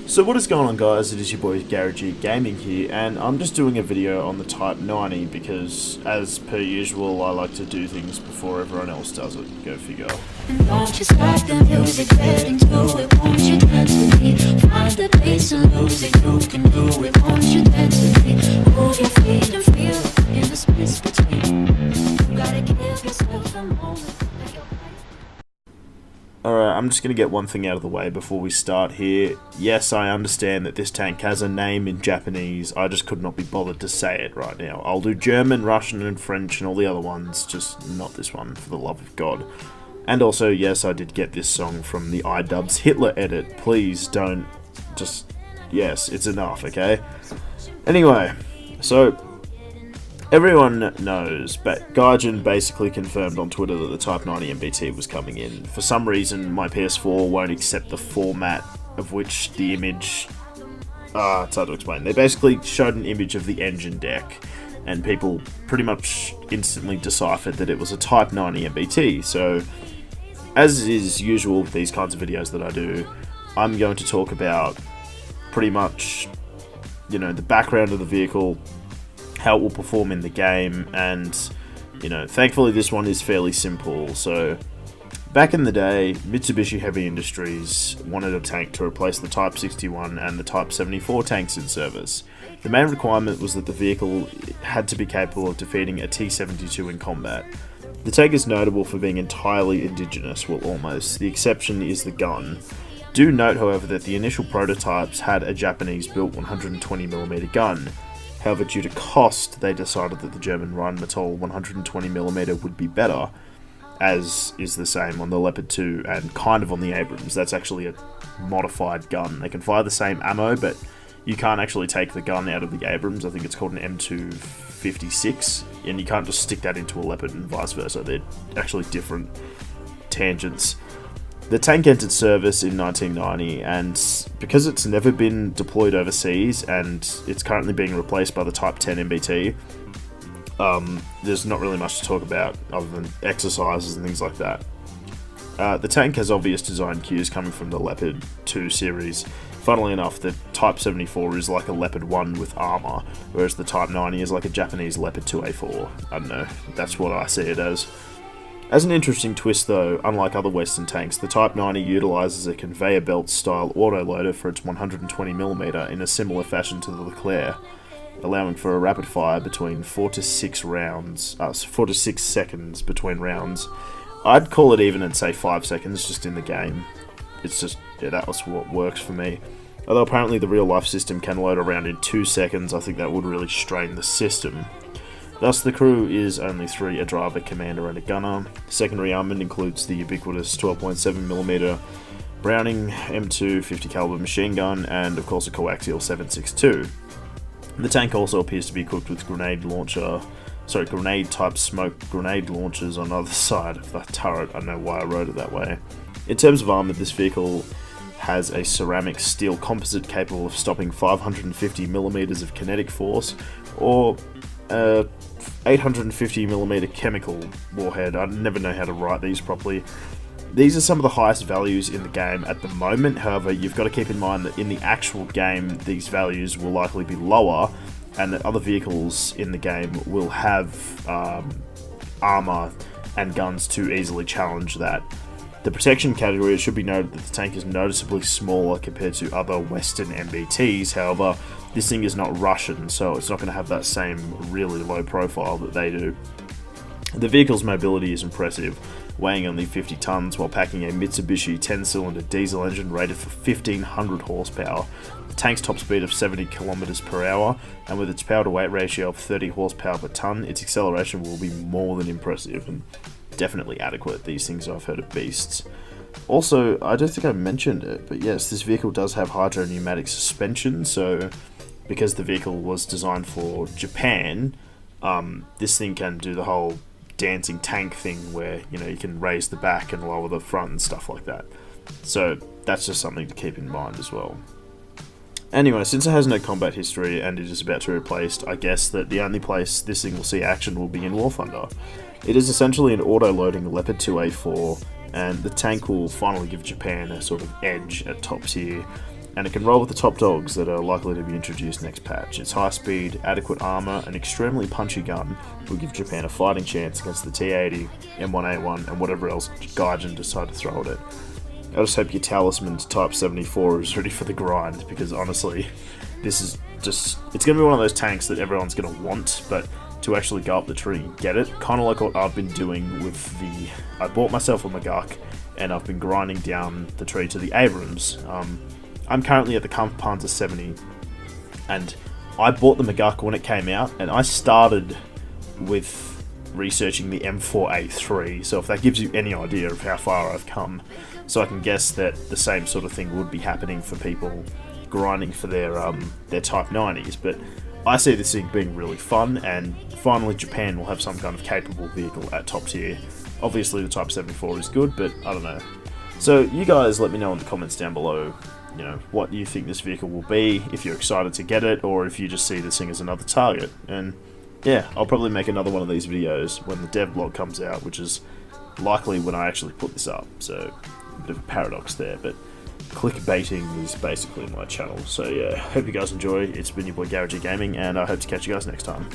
So what is going on, guys? It is your boy Gary G Gaming here, and I'm just doing a video on the Type 90 because, as per usual, I like to do things before everyone else does it. Go figure. Won't you start the music, get into it, won't you dance with me? Find the bass and lose it, you can do it, won't you dance with me? Move your feet and feel in the space between. You gotta give yourself a moment. Alright, I'm just going to get one thing out of the way before we start here. Yes, I understand that this tank has a name in Japanese, I just could not be bothered to say it right now. I'll do German, Russian and French and all the other ones, just not this one, for the love of God. And also, yes, I did get this song from the iDubbbz Hitler edit. Please don't just... Yes, it's enough, okay? Anyway, so... Everyone knows, but Gaijin basically confirmed on Twitter that the Type 90 MBT was coming in. For some reason, my PS4 won't accept the format of which the image... it's hard to explain. They basically showed an image of the engine deck, and people pretty much instantly deciphered that it was a Type 90 MBT. So, as is usual with these kinds of videos that I do, I'm going to talk about pretty much, you know, the background of the vehicle, how it will perform in the game, and, you know, thankfully this one is fairly simple. So, back in the day, Mitsubishi Heavy Industries wanted a tank to replace the Type 61 and the Type 74 tanks in service. The main requirement was that the vehicle had to be capable of defeating a T-72 in combat. The tank is notable for being entirely indigenous, well almost. The exception is the gun. Do note, however, that the initial prototypes had a Japanese-built 120mm gun. However, due to cost, they decided that the German Rheinmetall 120mm would be better, as is the same on the Leopard 2 and kind of on the Abrams. That's actually a modified gun. They can fire the same ammo, but you can't actually take the gun out of the Abrams. I think it's called an M256, and you can't just stick that into a Leopard and vice versa. They're actually different tangents. The tank entered service in 1990, and because it's never been deployed overseas and it's currently being replaced by the Type 10 MBT, there's not really much to talk about other than exercises and things like that. The tank has obvious design cues coming from the Leopard 2 series. Funnily enough, the Type 74 is like a Leopard 1 with armor, whereas the Type 90 is like a Japanese Leopard 2A4. I don't know, that's what I see it as. As an interesting twist though, unlike other Western tanks, the Type 90 utilises a conveyor belt style autoloader for its 120mm in a similar fashion to the Leclerc, allowing for a rapid fire between 4 to 6 seconds between rounds. I'd call it even and say 5 seconds just in the game. It's just, yeah, that was what works for me. Although apparently the real life system can load around in 2 seconds, I think that would really strain the system. Thus, the crew is only 3, a driver, commander and a gunner. Secondary armament includes the ubiquitous 12.7mm Browning M2 50 caliber machine gun and, of course, a coaxial 7.62. The tank also appears to be equipped with grenade-type smoke grenade launchers on either side of the turret. I don't know why I wrote it that way. In terms of armament, this vehicle has a ceramic steel composite capable of stopping 550mm of kinetic force, or 850mm chemical warhead. I never know how to write these properly. These are some of the highest values in the game at the moment. However, you've got to keep in mind that in the actual game, these values will likely be lower, and that other vehicles in the game will have armor and guns to easily challenge that. The protection category, it should be noted that the tank is noticeably smaller compared to other Western MBTs. However, this thing is not Russian, so it's not going to have that same really low profile that they do. The vehicle's mobility is impressive, weighing only 50 tons while packing a Mitsubishi 10-cylinder diesel engine rated for 1500 horsepower. The tank's top speed of 70 kilometers per hour, and with its power-to-weight ratio of 30 horsepower per ton, its acceleration will be more than impressive and definitely adequate. These things I've heard are beasts. Also, I don't think I mentioned it, but yes, this vehicle does have hydro-pneumatic suspension, so because the vehicle was designed for Japan, this thing can do the whole dancing tank thing where, you know, you can raise the back and lower the front and stuff like that. So that's just something to keep in mind as well. Anyway, since it has no combat history and it is about to be replaced, I guess that the only place this thing will see action will be in War Thunder. It is essentially an auto-loading Leopard 2A4, and the tank will finally give Japan a sort of edge at top tier. and it can roll with the top dogs that are likely to be introduced next patch. Its high speed, adequate armor, and extremely punchy gun will give Japan a fighting chance against the T-80, M1A1, and whatever else Gaijin decide to throw at it. I just hope your talisman to Type 74 is ready for the grind, because honestly, this is just, it's going to be one of those tanks that everyone's going to want, but to actually go up the tree and get it, kind of like what I've been doing with I bought myself a Magak, and I've been grinding down the tree to the Abrams. I'm currently at the Kampfpanzer 70, and I bought the Magak when it came out, and I started with researching the M4A3, so if that gives you any idea of how far I've come, so I can guess that the same sort of thing would be happening for people grinding for their Type 90s, but I see this thing being really fun, and finally Japan will have some kind of capable vehicle at top tier. Obviously the Type 74 is good, but I don't know. So you guys let me know in the comments down below, what you think this vehicle will be, if you're excited to get it, or if you just see this thing as another target. And yeah, I'll probably make another one of these videos when the dev blog comes out, which is likely when I actually put this up, so a bit of a paradox there, but clickbaiting is basically my channel. So yeah, hope you guys enjoy. It's been your boy Garage Gaming, and I hope to catch you guys next time.